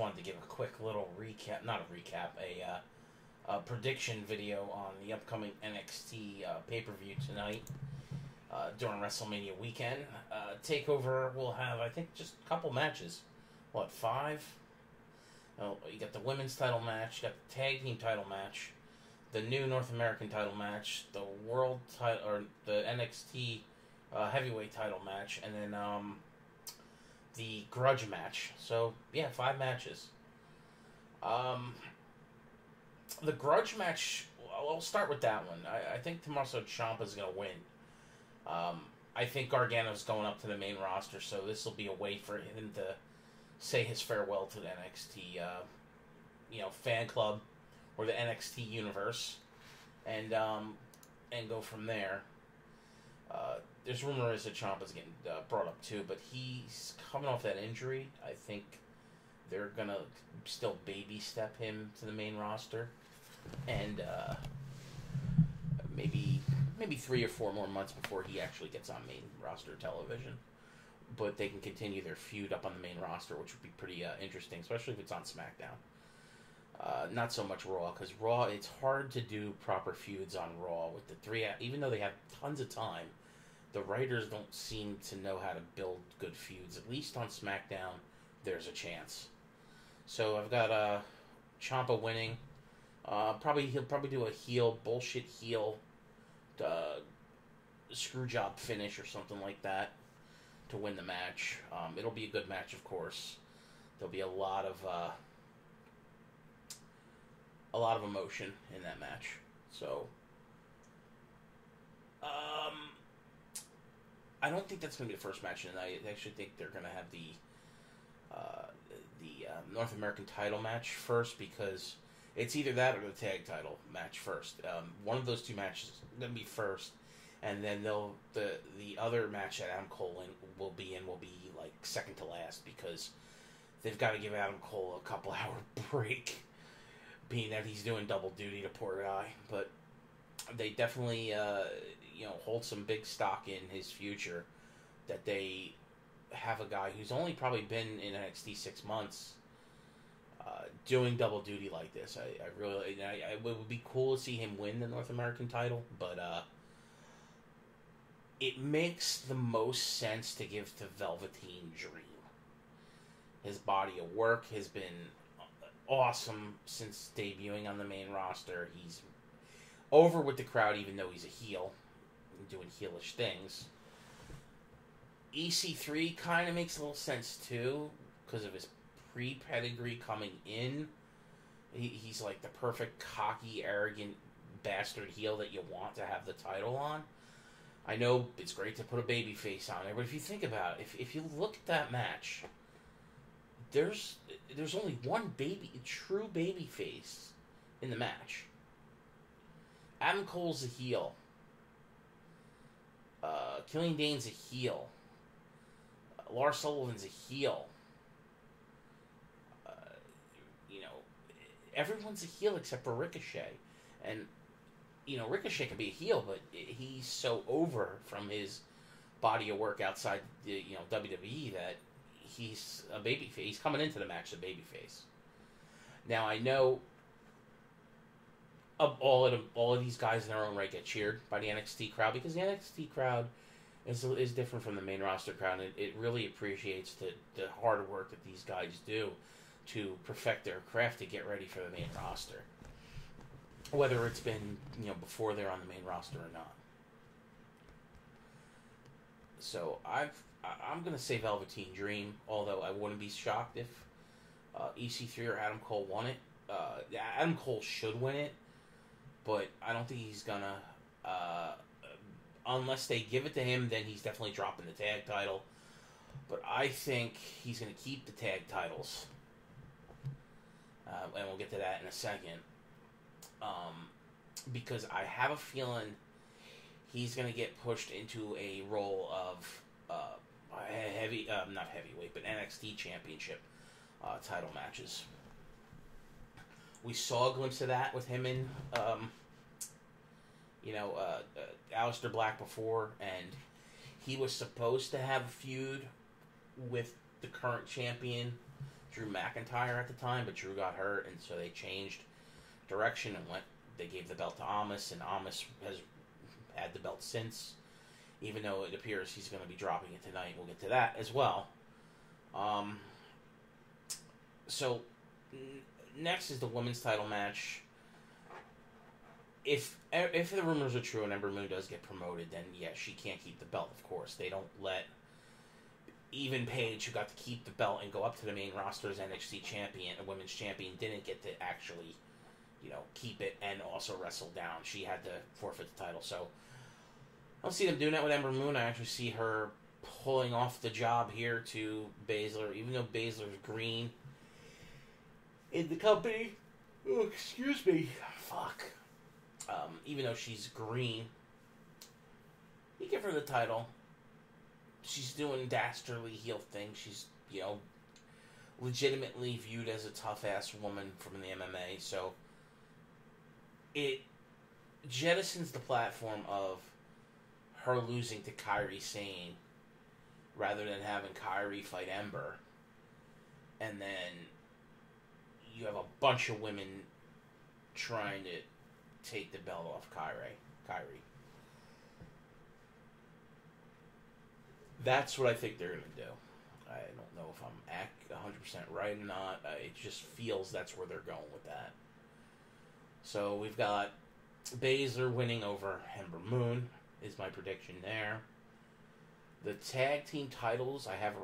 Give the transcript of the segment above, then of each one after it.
wanted to give a quick little recap, not a recap, a prediction video on the upcoming NXT pay-per-view tonight during WrestleMania weekend. TakeOver will have, I think, just a couple matches. What, 5? Oh, you got the women's title match, you got the tag team title match, the new North American title match, the world title, or the NXT heavyweight title match, and then the grudge match. So yeah, 5 matches. The grudge match, I'll start with that one. I think Tommaso Ciampa's going to win. I think Gargano's going up to the main roster, so this will be a way for him to say his farewell to the NXT fan club or the NXT universe, and go from there. There's rumors that Ciampa's getting brought up too, but he's coming off that injury. I think they're gonna still baby step him to the main roster, and maybe 3 or 4 more months before he actually gets on main roster television. But they can continue their feud up on the main roster, which would be pretty interesting, especially if it's on SmackDown. Not so much Raw, because Raw, it's hard to do proper feuds on Raw with the 3. Even though they have tons of time, the writers don't seem to know how to build good feuds. At least on SmackDown, there's a chance. So I've got Ciampa winning. He'll probably do a bullshit heel screw job finish or something like that to win the match. It'll be a good match, of course. There'll be a lot of emotion in that match. So I don't think that's going to be the first match tonight. I actually think they're going to have the North American title match first, because it's either that or the tag title match first. One of those 2 matches is going to be first, and then the other match that Adam Cole will be like second to last, because they've got to give Adam Cole a couple hour break, being that he's doing double duty, to poor guy. But they definitely hold some big stock in his future, that they have a guy who's only probably been in NXT 6 months doing double duty like this. It would be cool to see him win the North American title, but it makes the most sense to give to Velveteen Dream. His body of work has been awesome since debuting on the main roster. He's over with the crowd, even though he's a heel, doing heelish things. EC3 kind of makes a little sense too, because of his pre-pedigree coming in. He's like the perfect cocky, arrogant bastard heel that you want to have the title on. I know it's great to put a baby face on there, but if you think about it, if you look at that match, there's only one true baby face in the match. Adam Cole's a heel. Killian Dane's a heel. Lars Sullivan's a heel. Everyone's a heel except for Ricochet. And, Ricochet can be a heel, but he's so over from his body of work outside the, WWE, that he's a babyface. He's coming into the match a babyface. Now, I know all of these guys in their own right get cheered by the NXT crowd, because the NXT crowd is different from the main roster crowd, and it really appreciates the hard work that these guys do to perfect their craft to get ready for the main roster, whether it's been before they're on the main roster or not. So I'm gonna say Velveteen Dream, although I wouldn't be shocked if EC3 or Adam Cole won it. Adam Cole should win it, but I don't think he's gonna. Unless they give it to him, then he's definitely dropping the tag title. But I think he's going to keep the tag titles. And we'll get to that in a second. Because I have a feeling he's going to get pushed into a role of not heavyweight, but NXT Championship title matches. We saw a glimpse of that with him in, Aleister Black before, and he was supposed to have a feud with the current champion Drew McIntyre at the time, but Drew got hurt, and so they changed direction and went. They gave the belt to Amos, and Amos has had the belt since. Even though it appears he's going to be dropping it tonight, we'll get to that as well. So next is the women's title match. If the rumors are true and Ember Moon does get promoted, then yeah, she can't keep the belt. Of course, they don't let even Paige, who got to keep the belt and go up to the main roster as NXT champion, a women's champion, didn't get to actually, keep it and also wrestle down. She had to forfeit the title. So I don't see them doing that with Ember Moon. I actually see her pulling off the job here to Baszler, even though Baszler's green in the company. Oh, excuse me. Fuck. Even though she's green, you give her the title. She's doing dastardly heel things. She's, legitimately viewed as a tough-ass woman from the MMA. So it jettisons the platform of her losing to Kairi Sane rather than having Kairi fight Ember. And then you have a bunch of women trying to take the belt off Kairi. That's what I think they're going to do. I don't know if I'm 100% right or not. It just feels that's where they're going with that. So we've got Baszler winning over Ember Moon is my prediction there. The tag team titles, I have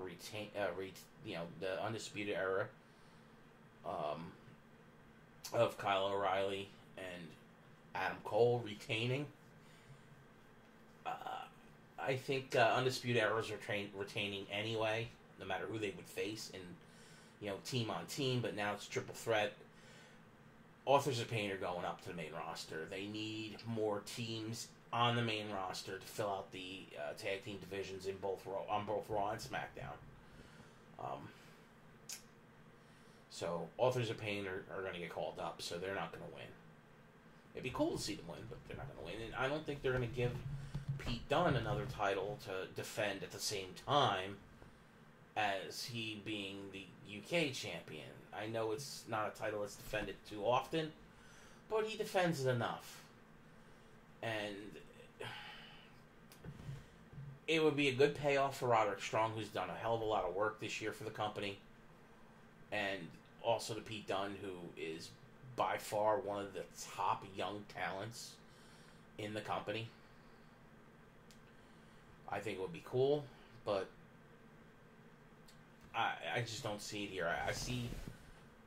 the Undisputed Era of Kyle O'Reilly and Adam Cole retaining. I think Undisputed Eras are retaining anyway, no matter who they would face, and team on team. But now it's triple threat. Authors of Pain are going up to the main roster. They need more teams on the main roster to fill out the tag team divisions on both Raw and SmackDown. So Authors of Pain are going to get called up, so they're not going to win. It'd be cool to see them win, but they're not going to win. And I don't think they're going to give Pete Dunne another title to defend at the same time as he being the UK champion. I know it's not a title that's defended too often, but he defends it enough. And it would be a good payoff for Roderick Strong, who's done a hell of a lot of work this year for the company. And also to Pete Dunne, who is by far one of the top young talents in the company. I think it would be cool, but I just don't see it here. I see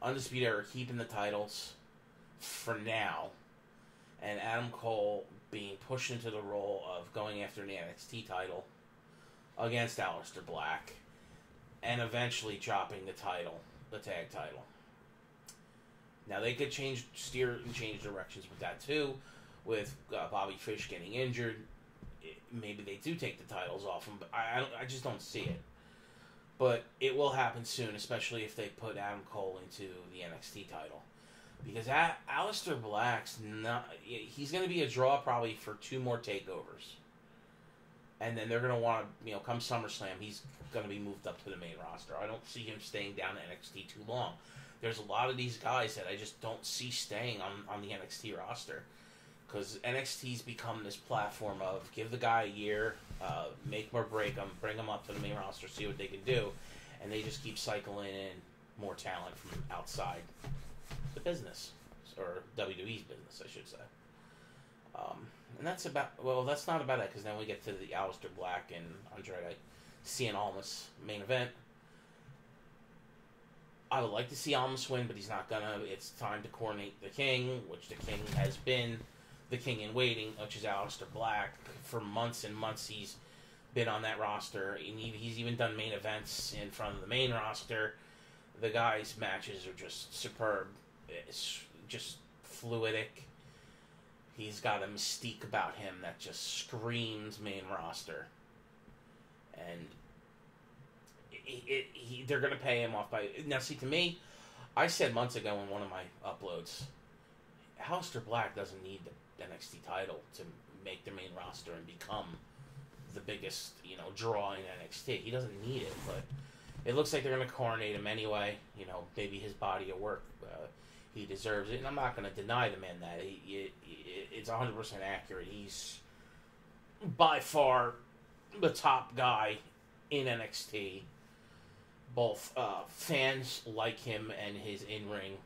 Undisputed Era keeping the titles for now, and Adam Cole being pushed into the role of going after the NXT title against Aleister Black, and eventually dropping the tag title. Now they could steer and change directions with that too, with Bobby Fish getting injured. Maybe they do take the titles off him, but I just don't see it. But it will happen soon, especially if they put Adam Cole into the NXT title. Because Aleister Black's he's going to be a draw probably for 2 more takeovers. And then they're going to want to, come SummerSlam, he's going to be moved up to the main roster. I don't see him staying down in NXT too long. There's a lot of these guys that I just don't see staying on the NXT roster. Because NXT's become this platform of give the guy a year, make or break them, bring them up to the main roster, see what they can do. And they just keep cycling in more talent from outside the business. Or WWE's business, I should say. And that's not about it, because then we get to the Aleister Black and Andrade Cien Almas main event. I would like to see Almas win, but he's not gonna. It's time to coronate the King, which the King has been the King in waiting, which is Aleister Black. For months and months, he's been on that roster, and he's even done main events in front of the main roster. The guy's matches are just superb. It's just fluidic. He's got a mystique about him that just screams main roster. And they're going to pay him off by... Now, see, to me, I said months ago in one of my uploads, Aleister Black doesn't need the NXT title to make the main roster and become the biggest, draw in NXT. He doesn't need it, but it looks like they're going to coronate him anyway. You know, maybe his body of work, he deserves it. And I'm not going to deny the man that. It's 100% accurate. He's by far the top guy in NXT. Both fans like him, and his in-ring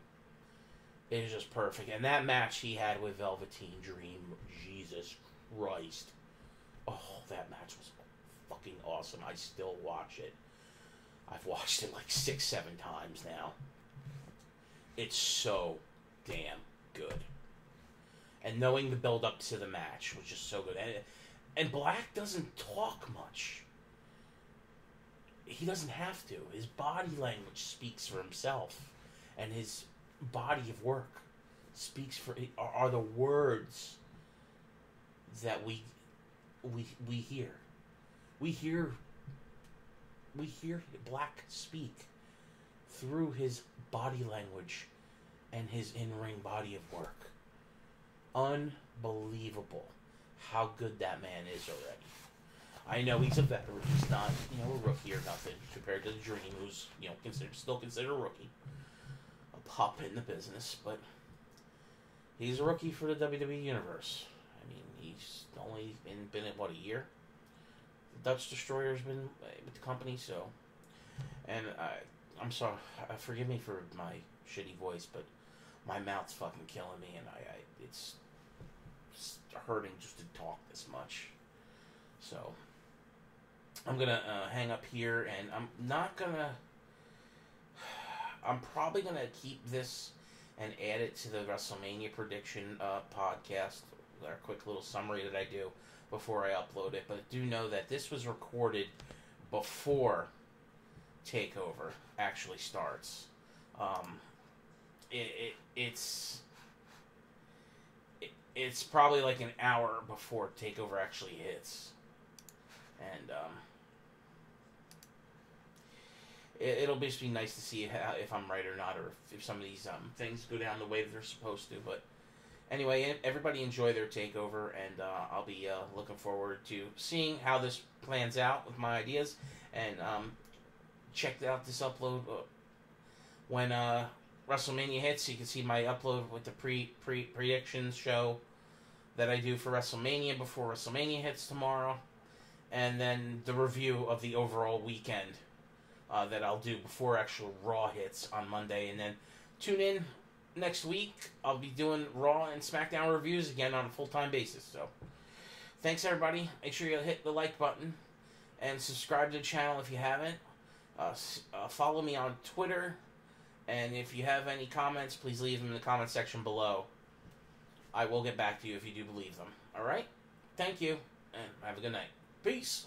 is just perfect. And that match he had with Velveteen Dream, Jesus Christ. Oh, that match was fucking awesome. I still watch it. I've watched it like 6-7 times now. It's so damn good. And knowing the build-up to the match was just so good. And Black doesn't talk much. He doesn't have to. His body language speaks for himself. And his body of work speaks for... are the words that we hear. We hear Black speak through his body language and his in-ring body of work. Unbelievable how good that man is already. I know he's a veteran. He's not, a rookie or nothing compared to the Dream, who's, still considered a rookie. A pup in the business, but he's a rookie for the WWE Universe. I mean, he's only been in, what, a year? The Dutch Destroyer's been with the company, so... And I'm sorry, forgive me for my shitty voice, but my mouth's fucking killing me, and it's hurting just to talk this much. So... I'm going to hang up here, and I'm probably going to keep this and add it to the WrestleMania prediction podcast, our quick little summary that I do before I upload it. But do know that this was recorded before TakeOver actually starts. It's probably like an hour before TakeOver actually hits. And it'll basically be nice to see if I'm right or not, or if some of these things go down the way that they're supposed to. But anyway, everybody enjoy their TakeOver, and I'll be looking forward to seeing how this plans out with my ideas. And check out this upload when WrestleMania hits. You can see my upload with the predictions show that I do for WrestleMania before WrestleMania hits tomorrow. And then the review of the overall weekend that I'll do before actual Raw hits on Monday. And then tune in next week. I'll be doing Raw and SmackDown reviews again on a full-time basis. So, thanks everybody. Make sure you hit the like button and subscribe to the channel if you haven't. Follow me on Twitter. And if you have any comments, please leave them in the comment section below. I will get back to you if you do believe them. Alright? Thank you, and have a good night. Peace.